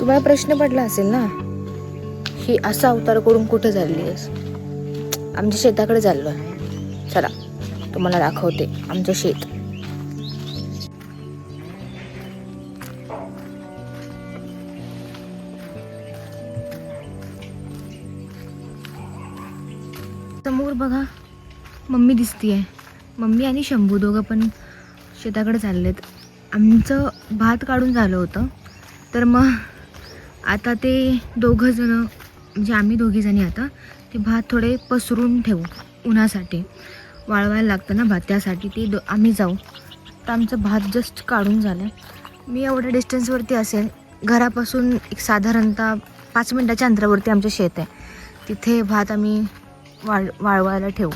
तुम्हाला प्रश्न पडला असेल ना, ही असा अवतार करून कुठे चालली आहेस? आमच्या शेताकडे चाललोय. चला तुम्हाला दाखवते आमचं शेत. समोर बघा मम्मी दिसतीये. मम्मी आणि शंभू दोघं पण शेताकडे चाललेत. आमचं भात काढून झालं होतं, तर मग आता ते दोघं जण म्हणजे आम्ही दोघी जणी आता ते भात थोडे पसरून ठेवू, उन्हासाठी वाळवायला लागतं ना भात, त्यासाठी ती आम्ही जाऊ. तर आमचं भात जस्ट काढून झालं. मी एवढ्या डिस्टन्सवरती असेल, घरापासून एक साधारणतः 5 मिनिटाच्या अंतरावरती आमचं शेत आहे. तिथे भात आम्ही वाळवायला ठेवू.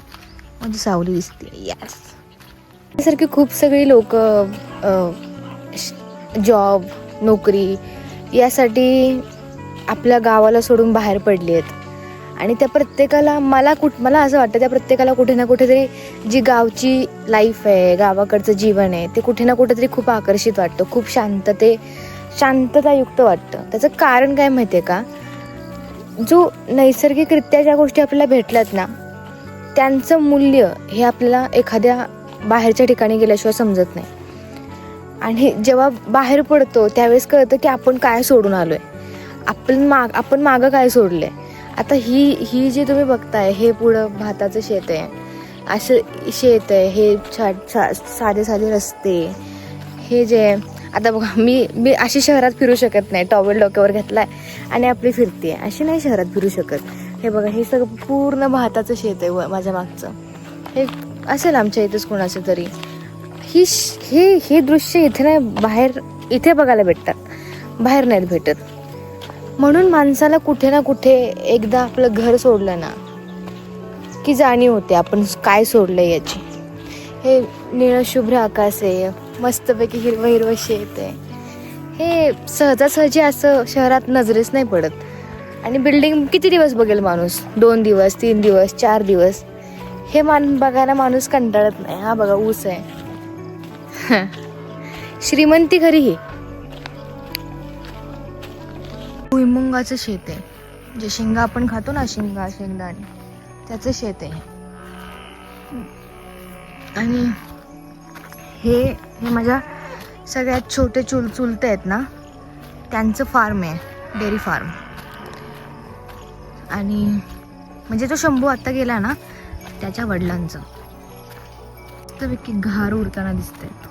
म्हणजे सावली दिसते. यस, यासारखी खूप सगळी लोक जॉब, नोकरी यासाठी आपल्या गावाला सोडून बाहेर पडली आहेत. आणि त्या प्रत्येकाला मला असं वाटतं, त्या प्रत्येकाला कुठे ना कुठेतरी जी गावची लाईफ आहे, गावाकडचं जीवन आहे, ते कुठे ना कुठेतरी खूप आकर्षित वाटतं, खूप शांततायुक्त वाटतं. त्याचं कारण काय माहिती आहे का? जो नैसर्गिकरित्या ज्या गोष्टी आपल्याला भेटल्यात ना, त्यांचं मूल्य हे आपल्याला एखाद्या बाहेरच्या ठिकाणी गेल्याशिवाय समजत नाही. आणि जेव्हा बाहेर पडतो त्यावेळेस कळतं की आपण काय सोडून आलोय, आपण मागं काय सोडलंय. आता ही जे तुम्ही बघताय, हे पुढं भाताचं शेत आहे, असं शेत आहे, हे साधे साधे रस्ते, हे जे आता बघा मी अशी शहरात फिरू शकत नाही. टॉवेल डोक्यावर घेतलाय आणि आपली फिरते, अशी नाही शहरात फिरू शकत. हे बघा, हे सगळं पूर्ण भाताचं शेत आहे माझ्या मागचं. हे असेल आमच्या इथेच कोणाचं तरी. हे दृश्य इथे नाही, बाहेर इथे बघायला भेटतात, बाहेर नाहीत भेटत. म्हणून माणसाला कुठे ना कुठे एकदा आपलं घर सोडलं ना की जाणीव होते आपण काय सोडलंय याची. हे निळशुभ्र आकाश आहे, मस्तपैकी हिरवं हिरवं शेत आहे. हे सहजासहजी असं शहरात नजरेच नाही पडत. आणि बिल्डिंग किती दिवस बघेल माणूस? 2 दिवस, 3 दिवस, 4 दिवस. हे बघायला माणूस कंटाळत नाही. हा बघा, ऊस आहे. श्रीमंती खरी ही. भुईमुंगाचं शेत आहे, जे शेंगा आपण खातो ना, शेंगदाणे, त्याचं शेत आहे. आणि हे माझ्या सगळ्यात छोटे चुलते आहेत ना, त्यांचं फार्म आहे, डेअरी फार्म. आणि म्हणजे तो शंभू आत्ता गेला ना, त्याच्या वडिलांचं. मस्तपैकी घार उरताना दिसत आहेत,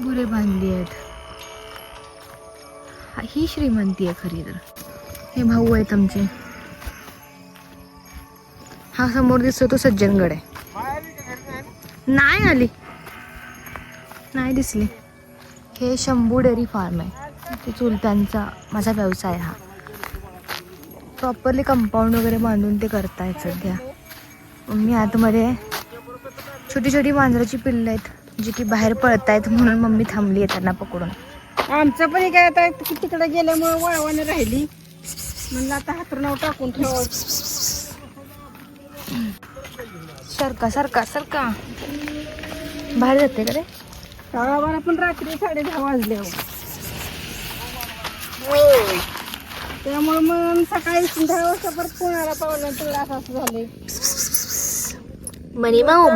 गुरे बांधली आहेत. ही श्रीमंती आहे खरी तर. हे भाऊ आहेत आमचे. हा समोर दिसतो तो सज्जनगड आहे. नाही आली, नाही दिसली. हे शंभू डेअरी फार्म आहे, ते चुलत्यांचा माझा व्यवसाय. हा प्रॉपरली कंपाऊंड वगैरे बांधून ते करतायत सध्या. मी आतमध्ये छोटी छोटी मांजराची पिल्लं आहेत जी की बाहेर पळतायत, म्हणून मम्मी थांबली आहे त्यांना पकडून. आमचं पण काय आता तिकडे गेल्यामुळे वळवाने राहिली, म्हणलं आता हातरणाव टाकून ठेवा. सरका बाहेर जाते का रे? तळावाला पण रात्री 10:30 वाजले. त्यामुळे मग सकाळी 10 वाजता परत पुण्याला पावलं, तुला असं झाले. मनी माऊ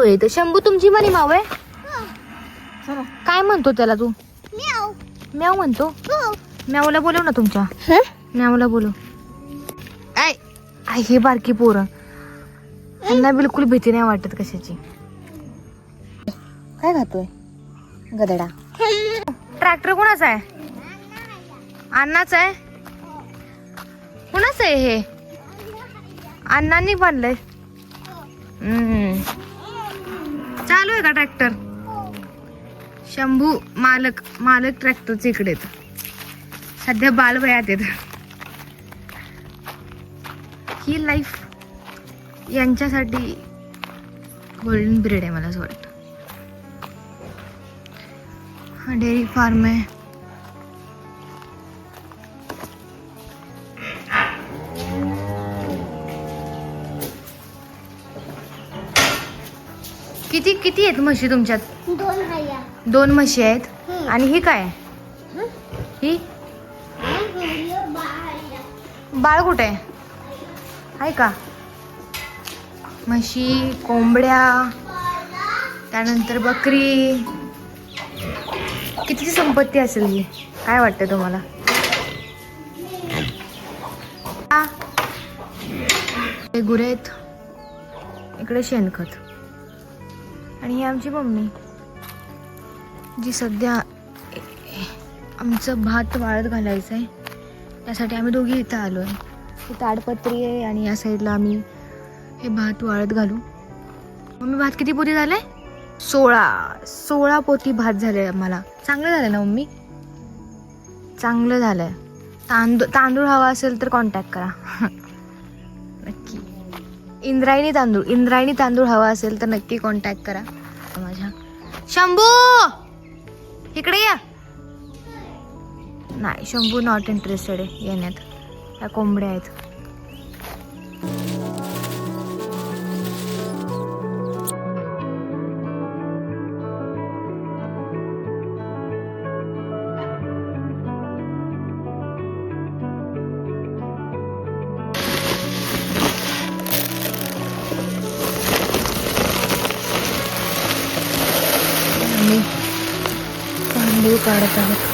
आहे. तर शंभू तुमची मनी माऊ आहे. काय म्हणतो त्याला तू? म्याव म्हणतो. म्यावला बोलव ना तुमच्या. म्यावला बोलव. हे बारकी पोरं, त्यांना बिलकुल भीती नाही वाटत कशाची. काय खातोय गदडा? ट्रॅक्टर कोणाचा आहे? अण्णाचा आहे. कोणाचं आहे हे? अण्णांनी बांधलंय. चालू आहे का ट्रॅक्टर? शंभू मालक ट्रॅक्टरचे इकडे सध्या बालवयात येत. ही लाईफ यांच्यासाठी गोल्डन पिरियड आहे मला असं वाटतं. हा डेअरी फार्म आहे. किती किती आहेत म्हशी तुमच्यात? 2 हाया. 2 म्हशी आहेत. आणि ही काय? ही बाळ कुठे आहे? आहे का? म्हशी, कोंबड्या, त्यानंतर बकरी. कितीची संपत्ती असेल ही? काय वाटतं तुम्हाला? हे गुरे आहेत, इकडे शेणखत. आणि ही आमची मम्मी, जी सध्या आमचं भात वाळत घालायचं आहे त्यासाठी आम्ही दोघी इथं आलो आहे. ही ताडपत्री आहे आणि या साईडला आम्ही हे भात वाळत घालू. मम्मी भात किती पोती झाले? 16 पोती भात झाले आम्हाला. चांगलं झालं ना मम्मी? चांगलं झालंय. तांदूळ हवा असेल तर कॉन्टॅक्ट करा. नक्की. इंद्रायणी तांदूळ हवा असेल तर नक्की कॉन्टॅक्ट करा माझ्या. शंभू इकडे या. नाही, शंभू नॉट इंटरेस्टेड आहे येण्यात. त्या कोंबड्या आहेत. आम्ही तांदूळ काढत आहोत.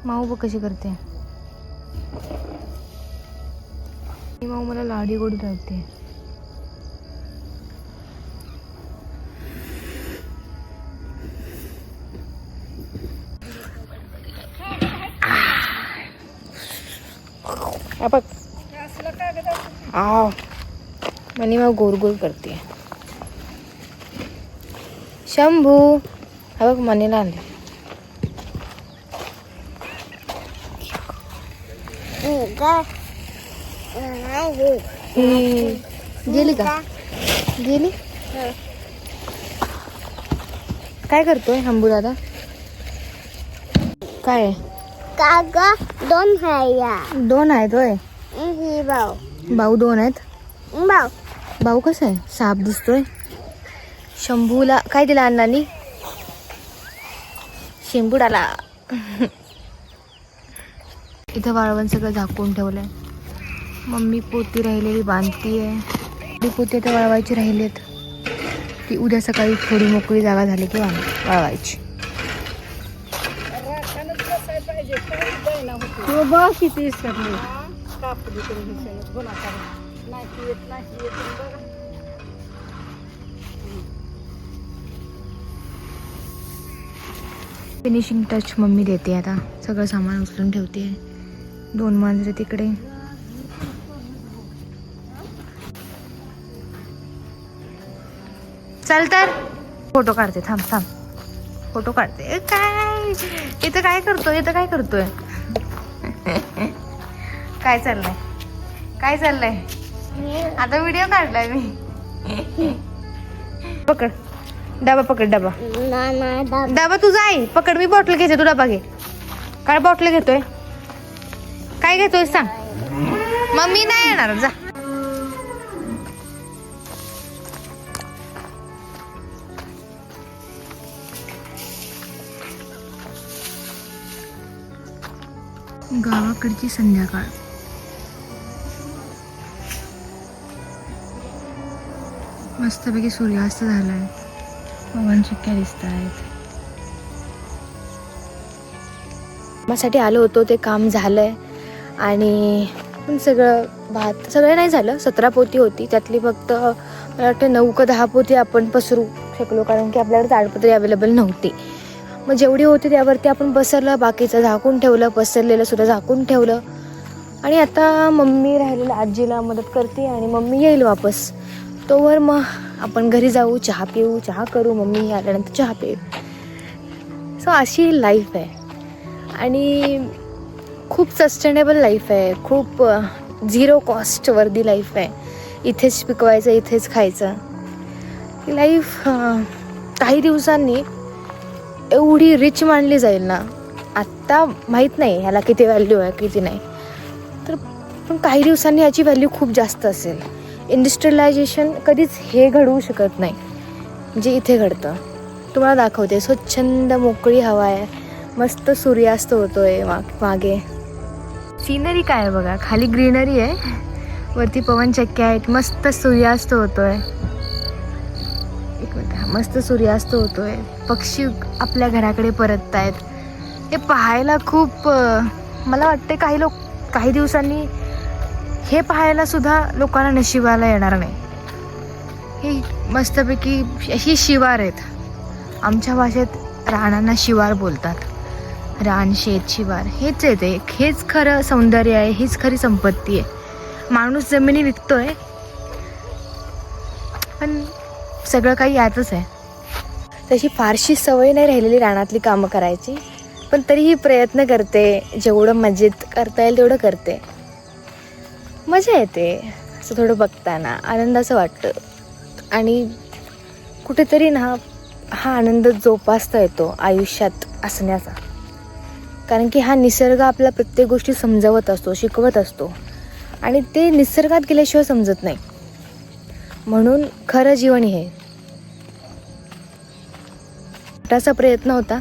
माऊ बघ कशी करते. माऊ मला लाडी गोडी लावते. बघ मनी माऊ गोल गोल करते. शंभू हा बघ मनीला आणले. गेली का? गेली. काय करतोय शंभू दादा? काय काका 2 हाया. 2 आहेत होय? ही भाऊ. भाऊ 2 आहेत. भाऊ कसा आहे? साप दिसतोय. शंभूला काय दिला अण्णांनी? शेंबुडाला. इथं वाळवण सगळं झाकून ठेवलंय. मम्मी पोती राहिलेली बांधतीये. ती पोती आता वाळवायची राहिलेत. ती उद्या सकाळी थोडी मोकळी जागा झाली की वाळवायची. बघ किती इसरली. कापली तरी गुन्हा करा नाही येत बघा. फिनिशिंग टच मम्मी देते. आता सगळं सामान उचलून ठेवते. 2 मांजरे तिकडे. चल तर फोटो काढते. थांब फोटो काढते. काय इथं काय करतोय? काय चाललंय? आता व्हिडिओ काढलाय मी. पकड डबा, पकड डबा. डबा तुझा आहे. पकड. मी बॉटल घेते, तू डबा घे. काय बॉटल घेतोय? काय घेतोय सांग. मम्मी नाही येणार. जा. गावाकडची संध्याकाळ. मस्तपैकी सूर्यास्त झालाय. पवन चिक्क्या दिसत आहेत. साठी आलो होतो, ते काम झालंय. आणि पण सगळं भात सगळं नाही झालं. 17 पोती होती, त्यातली फक्त मला वाटतं 9 का 10 पोती आपण पसरू शकलो, कारण की आपल्याकडे ताडपत्री अवेलेबल नव्हती. मग जेवढी होती त्यावरती आपण पसरलं, बाकीचं झाकून ठेवलं, पसरलेलं सुद्धा झाकून ठेवलं. आणि आता मम्मी राहिलेल्या आजीला मदत करते आणि मम्मी येईल वापस. तोवर मग आपण घरी जाऊ, चहा पिऊ, चहा करू, मम्मी आल्यानंतर चहा पिऊ. सो अशी लाईफ आहे आणि खूप सस्टेनेबल लाईफ आहे, खूप झिरो कॉस्टवरती लाईफ आहे. इथेच पिकवायचं, इथेच खायचं. ही लाईफ काही दिवसांनी एवढी रिच मानली जाईल ना, आत्ता माहीत नाही ह्याला किती व्हॅल्यू आहे किती नाही, तर पण काही दिवसांनी याची व्हॅल्यू खूप जास्त असेल. इंडस्ट्रियलायझेशन कधीच हे घडवू शकत नाही जे इथे घडतं. तुम्हाला दाखवते, स्वच्छंद मोकळी हवा आहे, मस्त सूर्यास्त होतोय मागे. सीनरी काय आहे बघा, खाली ग्रीनरी आहे, वरती पवनचक्क्या आहेत, मस्त सूर्यास्त होतोय. एक मिनिट, मस्त सूर्यास्त होतोय, पक्षी आपल्या घराकडे परतत आहेत. हे पाहायला खूप मला वाटते काही दिवसांनी हे पाहायला सुद्धा लोकांना नशिबाला येणार नाही. हे मस्तपैकी ही शिवार आहेत. आमच्या भाषेत रानांना शिवार बोलतात. रान, शेत, शिवार हेच आहे ते. हेच खरं सौंदर्य आहे, हीच खरी संपत्ती आहे. माणूस जमिनी विकतोय, पण सगळं काही यातच आहे. तशी फारशी सवय नाही राहिलेली रानातली कामं करायची, पण तरीही प्रयत्न करते. जेवढं मजेत करता येईल तेवढं करते. मजा येते असं थोडं बघताना, आनंदाचं वाटतं. आणि कुठेतरी ना हा आनंद जोपासता येतो आयुष्यात असण्याचा, कारण की हा निसर्ग आपल्या प्रत्येक गोष्टी समजावत असतो, शिकवत असतो, आणि ते निसर्गात गेल्याशिवाय समजत नाही. म्हणून खरं जीवन हे छोटासा प्रयत्न होता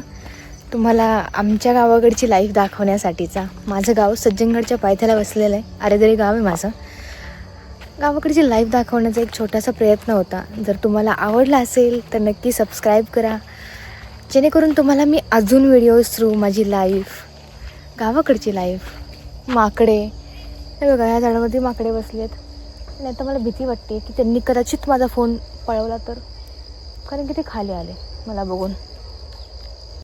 तुम्हाला आमच्या गावाकडची लाईफ दाखवण्यासाठीचा. माझं गाव सज्जनगडच्या पायथ्याला बसलेलं आहे, अरेदरे गाव आहे माझं. गावाकडची लाईफ दाखवण्याचा एक छोटासा प्रयत्न होता. जर तुम्हाला आवडला असेल तर नक्की सबस्क्राईब करा, जेणेकरून तुम्हाला मी अजून व्हिडिओज थ्रू माझी लाईफ, गावाकडची लाईफ, माकडे, हे बघा ह्या झाडावरती माकडे बसले आहेत. आणि आता मला भीती वाटते की त्यांनी कदाचित माझा फोन पळवला तर, कारण की ते खाली आले मला बघून.